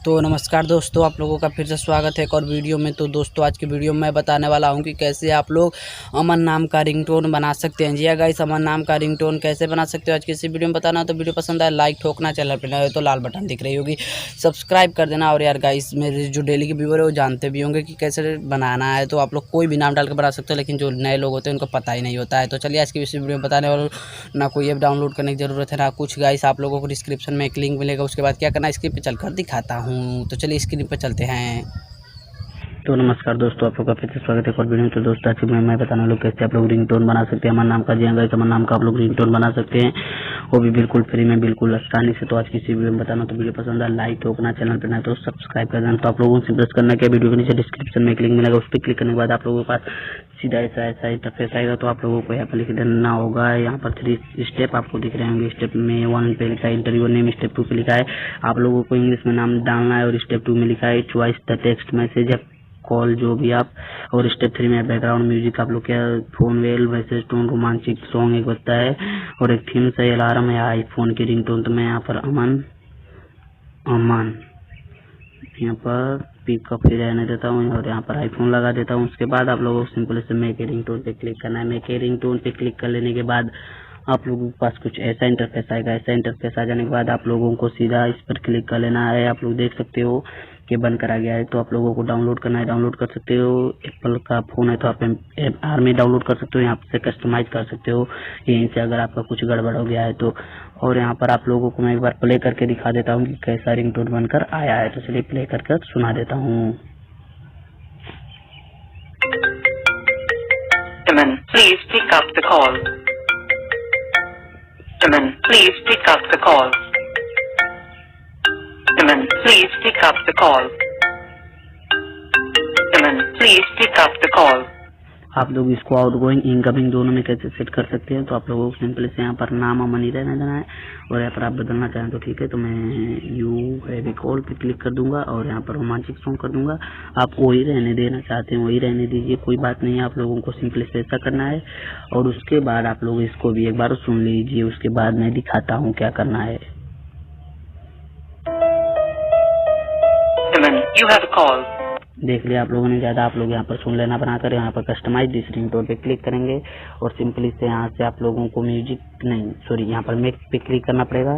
तो नमस्कार दोस्तों, आप लोगों का फिर से स्वागत है एक और वीडियो में। तो दोस्तों आज की वीडियो में मैं बताने वाला हूं कि कैसे आप लोग अमन नाम का रिंगटोन बना सकते हैं। जी गाइस, अमन नाम का रिंगटोन कैसे बना सकते हो आज किसी वीडियो में बताना। तो वीडियो पसंद आए लाइक ठोकना, चैनल पर नए हो तो लाल बटन दिख रही होगी सब्सक्राइब कर देना। और यार गाइस, मेरे जो डेली के व्यूअर है वो जानते भी होंगे कि कैसे बनाना है। तो आप लोग कोई भी नाम डाल कर बना सकते हो, लेकिन जो नए लोग होते हैं उनको पता ही नहीं होता है। तो चलिए आज की इस वीडियो में बताने वाला ना कोई ऐप डाउनलोड करने की ज़रूरत है ना कुछ। गाइस आप लोगों को डिस्क्रिप्शन में एक लिंक मिलेगा, उसके बाद क्या करना है स्क्रीन पे चलकर दिखाता हूँ। तो चलिए स्क्रीन पे चलते हैं। तो नमस्कार दोस्तों, आप लोग का फिर से स्वागत है एक और वीडियो में। तो दोस्तों आज मैं बताने वाला हूं कैसे आप लोग रिंगटोन बना सकते हैं। अमन नाम का जी गाइस, अमन नाम का आप लोग रिंगटोन बना सकते हैं, वो भी बिल्कुल फ्री में, बिल्कुल आसानी से। तो आज किसी वीडियो में बताना। तो वीडियो पसंद आए लाइक ठोकना, चैनल पर नए तो सब्सक्राइब कर देना। तो आप लोगों से प्रेस करना क्या, वीडियो के नीचे डिस्क्रिप्शन में एक लिंक मिलेगा, उस पर क्लिक करने के बाद आप लोगों के पास सीधा ऐसा इंटरफेस आएगा। तो आप लोगों को यहाँ पर लिख देना होगा, यहाँ पर 3 स्टेप आपको दिख रहे होंगे। स्टेप में 1 पे लिखा है इंटरव्यू नेम, स्टेप 2 पे लिखा है आप लोगों को इंग्लिश में नाम डालना है, और स्टेप 2 में लिखा है choice the text message call जो भी आप। और स्टेप 3 में बैकग्राउंड म्यूजिक आप लोग क्या phone well message tone romantic song एक बजता है, और एक थीम से अलार्म है आईफोन की रिंगटोन। तो मैं यहाँ पर अमन यहाँ पर पिकअप ही रहने देता हूँ और यहाँ पर आईफोन लगा देता हूँ। उसके बाद आप लोगों को सिंपल से मेक ए रिंगटोन पे क्लिक करना है। मेक ए रिंगटोन पे क्लिक कर लेने के बाद आप लोगों के पास कुछ ऐसा इंटरफेस आएगा। ऐसा इंटरफेस आ जाने के बाद आप लोगों को सीधा इस पर क्लिक कर लेना है। आप लोग देख सकते हो कि बंद करा गया है। तो आप लोगों को डाउनलोड करना है, डाउनलोड कर सकते हो। एप्पल का फोन है तो आप आर में डाउनलोड कर सकते हो, यहाँ से कस्टमाइज कर सकते हो यहीं से, अगर आपका कुछ गड़बड़ हो गया है तो। और यहाँ पर आप लोगों को मैं एक बार प्ले करके दिखा देता हूँ कि कैसा रिंगटोन बनकर आया है। तो चलिए प्ले करके सुना देता हूँ। Aman, please pick up the call. Aman, please pick up the call. Aman, please pick up the call. Aman, please pick up the call. आप लोग इसको आउटगोइंग इनकमिंग दोनों में कैसे सेट कर सकते हैं। तो आप लोगों को सिंपल से यहाँ पर नाम अमन ही रहने देना है, और यहाँ पर आप बदलना चाहें तो ठीक है। तो मैं यू हैव ए कॉल पे क्लिक कर दूंगा और यहाँ पर रोमांटिक सॉन्ग कर दूंगा। आप वही रहने देना चाहते हैं वही रहने दीजिए, कोई बात नहीं है। आप लोगों को सिंपल से ऐसा करना है, और उसके बाद आप लोग इसको भी एक बार सुन लीजिए, उसके बाद मैं दिखाता हूँ क्या करना है। You have a call. देख लिया आप लोगों ने, ज्यादा आप लोग यहाँ पर सुन लेना बनाकर यहाँ पर कस्टमाइज दिस रिंगटोन पे क्लिक करेंगे, और सिंपली से यहाँ से आप लोगों को म्यूजिक नहीं सॉरी यहाँ पर मेक पे क्लिक करना पड़ेगा।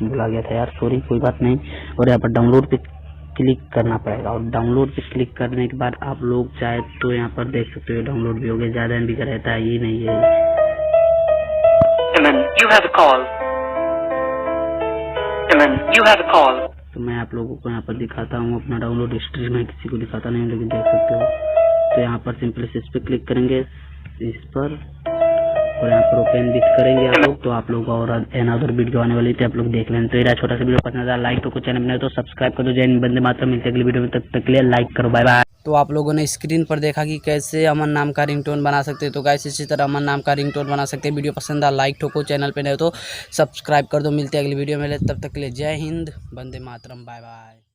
भुला गया था यार, सॉरी, कोई बात नहीं। और यहाँ पर डाउनलोड पे क्लिक करना पड़ेगा, और डाउनलोड पे क्लिक करने के बाद आप लोग चाहे तो यहाँ पर देख सकते हो डाउनलोड भी हो गया। ज्यादा एमबी का रहता है, ये नहीं है। Aman, you have a call. Aman, you have a call. तो मैं आप लोगों को यहाँ पर दिखाता हूँ अपना डाउनलोड हिस्ट्री। मैं किसी को दिखाता नहीं हूँ, लेकिन देख सकते हो। तो यहाँ पर सिंपली इस पर क्लिक करेंगे, इस पर, और यहाँ पर ओपन दिख करेंगे आप लोग। तो आप लोग और अनदर वीडियो आने वाली थी, आप लोग देख लें। तो ये छोटा सा वीडियो पसंद आता है लाइक तो चैनल में तो सब्सक्राइब कर दो। जय हिंद, वंदे मातरम। मिलते अगली वीडियो में, तब तक के लिए लाइक करो, बाय बाय। तो आप लोगों ने स्क्रीन पर देखा कि कैसे अमन नाम का रिंगटोन बना सकते हैं। तो गाइस इसी तरह अमन नाम का रिंगटोन बना सकते हैं। वीडियो पसंद आ लाइक ठोको, चैनल पे नहीं तो सब्सक्राइब कर दो। मिलते हैं अगली वीडियो में, तब तक के लिए जय हिंद, वंदे मातरम, बाय बाय।